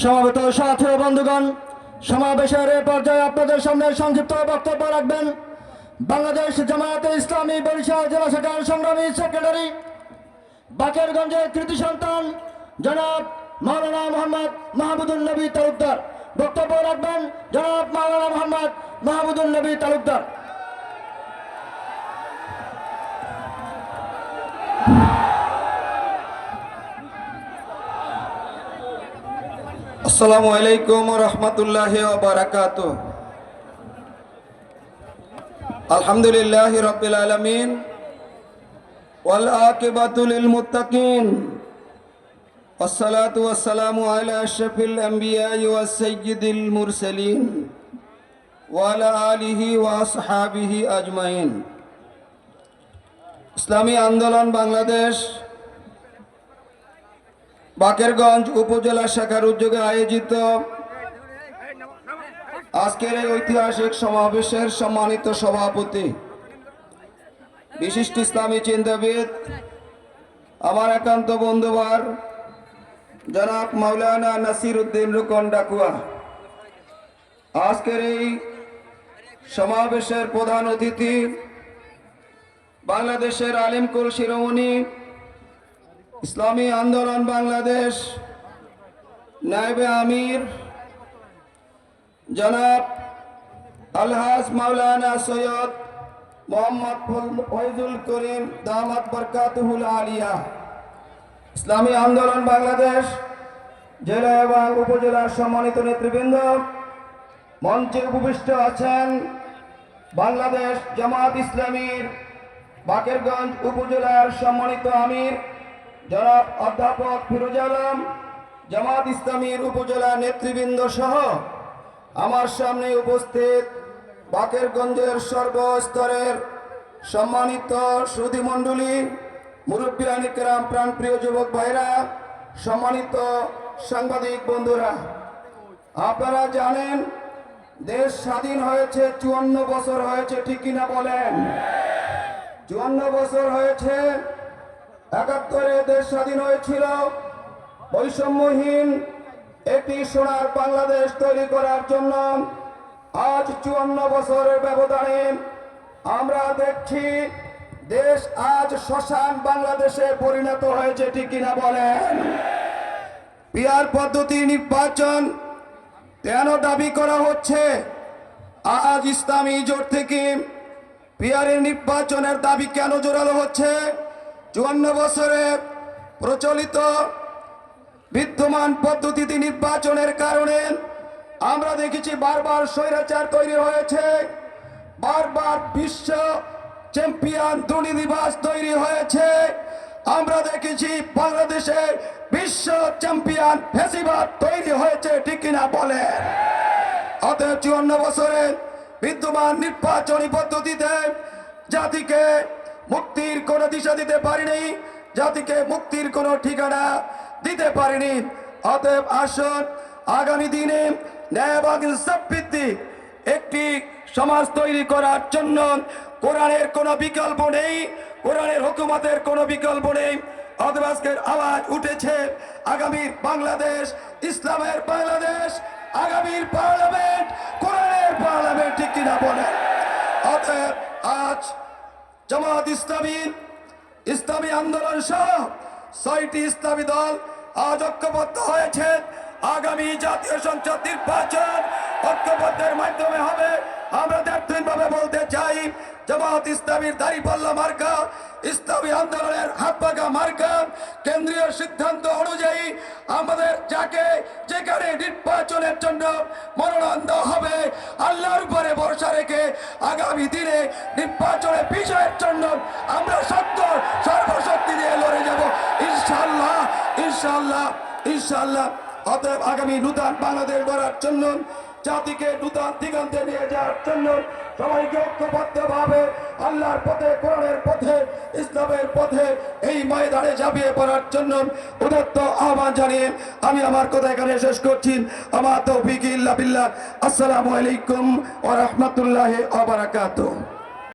সমবেত সাথী ও বন্ধুগণ, সমাবেশের এই পর্যায়ে আপনাদের সামনে সংক্ষিপ্ত বক্তব্য রাখবেন বাংলাদেশ জামায়াতে ইসলামী বরিশাল জেলা শাখার সংগ্রামী সেক্রেটারি, বাকেরগঞ্জের কৃতি সন্তান জনাব মাওলানা মোহাম্মদ মাহমুদুল নবী তালুকদার। বক্তব্য রাখবেন জনাব মাওলানা মোহাম্মদ মাহমুদুল নবী তালুকদার। আসসালামু আলাইকুম ওয়া রাহমাতুল্লাহি ওয়া বারাকাতুহু। আলহামদুলিল্লাহি রাব্বিল আলামিন ওয়াল আকিবাতু লিল মুত্তাকিন ওয়াসসালাতু ওয়াসসালামু আলা আশরাফিল আমবিয়া ওয়াস সাইয়্যিদিল মুরসালিন ওয়া আলা আলিহি ওয়া আসহাবিহি আজমাইন। ইসলামী আন্দোলন বাংলাদেশ বাকেরগঞ্জ উপজেলা শাখার উদ্যোগে আয়োজিত আজকের এই ঐতিহাসিক সমাবেশের সম্মানিত সভাপতি, বিশিষ্ট ইসলামী চিন্তাবিদ, আমার একান্ত বন্ধুবার জনাব মাওলানা নাসির উদ্দিন রুকন ডাকুয়া, আজকের এই সমাবেশের প্রধান অতিথি বাংলাদেশের আলিমকুল শিরোমণি ইসলামী আন্দোলন বাংলাদেশ নায়েবে আমির জনাব আলহাজ মাওলানা সৈয়দ মোহাম্মদ ফয়জুল করিম দামাত বরকাতুহুল আলিয়া, ইসলামী আন্দোলন বাংলাদেশ জেলা এবং উপজেলার সম্মানিত নেতৃবৃন্দ, মঞ্চে উপবিষ্ট আছেন বাংলাদেশ জামাত ইসলামীর বাকেরগঞ্জ উপজেলার সম্মানিত আমির জনাব অধ্যাপক ফিরোজ আলম, জামাত ইসলামীর উপজেলা নেতৃবৃন্দ সহ আমার সামনে উপস্থিত বাকেরগঞ্জের সর্বস্তরের সম্মানিত সুধীমণ্ডলী, মুরব্বিয়ান কিরাম, প্রাণপ্রিয় যুবক ভাইরা, সম্মানিত সাংবাদিক বন্ধুরা, আপনারা জানেন দেশ স্বাধীন হয়েছে 54 বছর হয়েছে, ঠিক কিনা বলেন? 54 বছর হয়েছে। 71-এ দেশ স্বাধীন হয়েছিল বৈষম্যহীন একটি সোনার বাংলাদেশ তৈরি করার জন্য। আজ 54 বছরের ব্যবধানে আমরা দেখছি দেশ আজ শ্মশান বাংলাদেশে পরিণত হয়েছে, ঠিক কিনা বলেন? পিআর পদ্ধতি নির্বাচন কেন দাবি করা হচ্ছে? আজ ইসলামী জোট থেকে পিআরের নির্বাচনের দাবি কেন জোরালো হচ্ছে? 54 বছরে প্রচলিত বিদ্যমান পদ্ধতিতে নির্বাচনের কারণে আমরা দেখেছি বারবার স্বৈরাচার তৈরি হয়েছে, বারবার বিশ্ব চ্যাম্পিয়ন দুর্নীতিবাজ তৈরি হয়েছে। আমরা দেখেছি বাংলাদেশে বিশ্ব চ্যাম্পিয়ন ফ্যাসিবাদ তৈরি হয়েছে, ঠিক কিনা বলেন? অতএব 54 বছরে বিদ্যমান নির্বাচনী পদ্ধতিতে জাতিকে মুক্তির কোনো দিশা দিতে পারিনি, জাতিকে মুক্তির কোনো ঠিকানা দিতে পারিনি। অতএব আসুন আগামী দিনে ন্যায় এবং ইনসাফ ভিত্তিক একটি সমাজ তৈরি করার জন্য কোরআনের কোনো বিকল্প নেই, কোরআনের হুকুমতের কোনো বিকল্প নেই। অতএব আজকের আওয়াজ উঠেছে আগামীর বাংলাদেশ, ইসলামের বাংলাদেশ, আগামীর পার্লামেন্ট, কোরআনের পার্লামেন্ট, ঠিক কিনা বলেন? অতএব আজ জামাত ইসলামী আন্দোলন সহ 6টি ইসলামী দল আজ ঐক্যবদ্ধ হয়েছে। আগামী জাতীয় সংসদ নির্বাচন ঐক্যবদ্ধের মাধ্যমে হবে। আমরা দ্ব্যর্থহীনভাবে বলতে চাই, জামাত ইসলামীর দাঁড়িপাল্লা মার্কা, ইসলামী আন্দোলনের হাতপাকা মার্কা, কেন্দ্রীয় সিদ্ধান্ত অনুযায়ী আমাদের যাকে যেখানে নির্বাচনের জন্য মনোনয়ন দেওয়া হবে, আল্লাহর উপরে ভরসা রেখে আগামী দিনে নির্বাচনে বিজয়ের জন্য আমরা সর্বশক্তি দিয়ে লড়ে যাব, ইনশাআল্লাহ, ইনশাআল্লাহ, ইনশাআল্লাহ। অতএব আগামী নূতন বাংলাদেশ গড়ার জন্য, জাতিকে নূতন দিগন্তে নিয়ে যাওয়ার জন্য সবাইকে ঐক্যবদ্ধভাবে আল্লাহর পথে, কোরআনের পথে, ইসলামের পথে এই ময়দানে ঝাঁপিয়ে পড়ার জন্য উদাত্ত আহ্বান জানিয়ে আমি আমার কথা এখানে শেষ করছি। আমার তৌফিক ইল্লা বিল্লাহ। আসসালামু আলাইকুম ওয়া রাহমাতুল্লাহি ওয়া বারাকাতুহু।